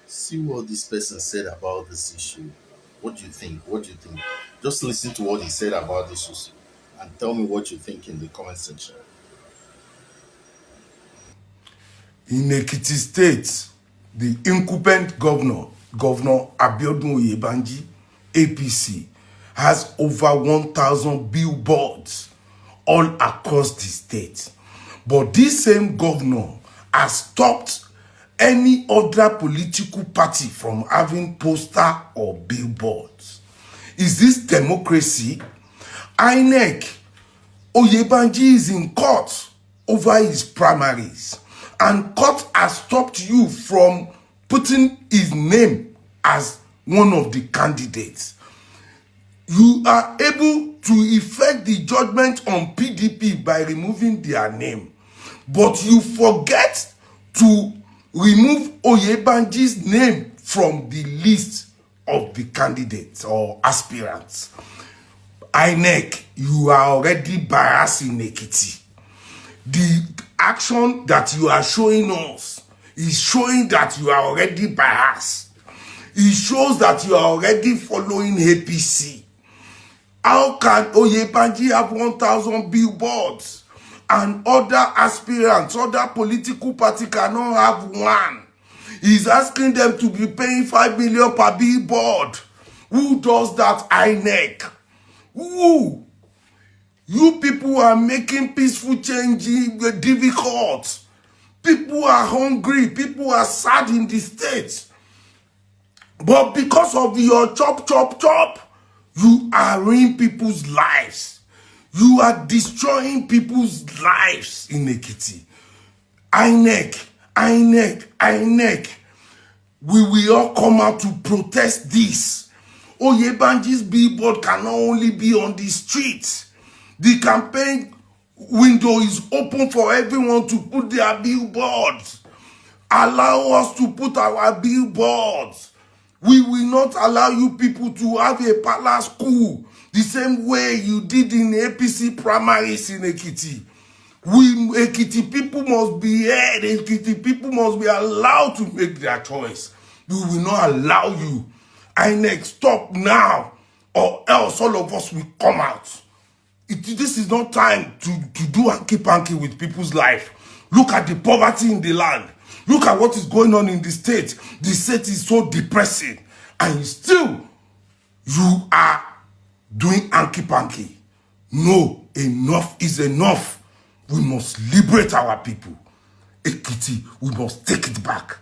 See what this person said about this issue. What do you think? What do you think? Just listen to what he said about this issue and tell me what you think in the comment section. In Ekiti State, the incumbent governor, Governor Abiodun Oyebanji, APC, has over 1,000 billboards all across the state. But this same governor has stopped any other political party from having poster or billboards. Is this democracy? INEC, Oyebanji is in court over his primaries, and court has stopped you from putting his name as one of the candidates. You are able to effect the judgment on PDP by removing their name, but you forget to remove Oyebanji's name from the list of the candidates or aspirants. INEC, you are already biased in Ekiti. The action that you are showing us is showing that you are already biased. It shows that you are already following APC. How can Oyebanji have 1,000 billboards and other aspirants, other political party cannot have one? He's asking them to be paying 5 million per billboard. Who does that? INEC. Who? You people are making peaceful change difficult. People are hungry. People are sad in the state. But because of your chop, chop, chop, you are ruining people's lives. You are destroying people's lives in Ekiti. INEC, INEC, INEC. We will all come out to protest this. Oyebanji's billboard cannot only be on the streets. The campaign window is open for everyone to put their billboards. Allow us to put our billboards. We will not allow you people to have a parlor school the same way you did in APC primaries in Ekiti. Ekiti people must be heard. Ekiti people must be allowed to make their choice. We will not allow you. INEC, stop now, or else all of us will come out. This is not time to do hanky-panky with people's life. Look at the poverty in the land. Look at what is going on in the state. The state is so depressing. And still, you are doing hanky-panky. No, enough is enough. We must liberate our people. Ekiti, we must take it back.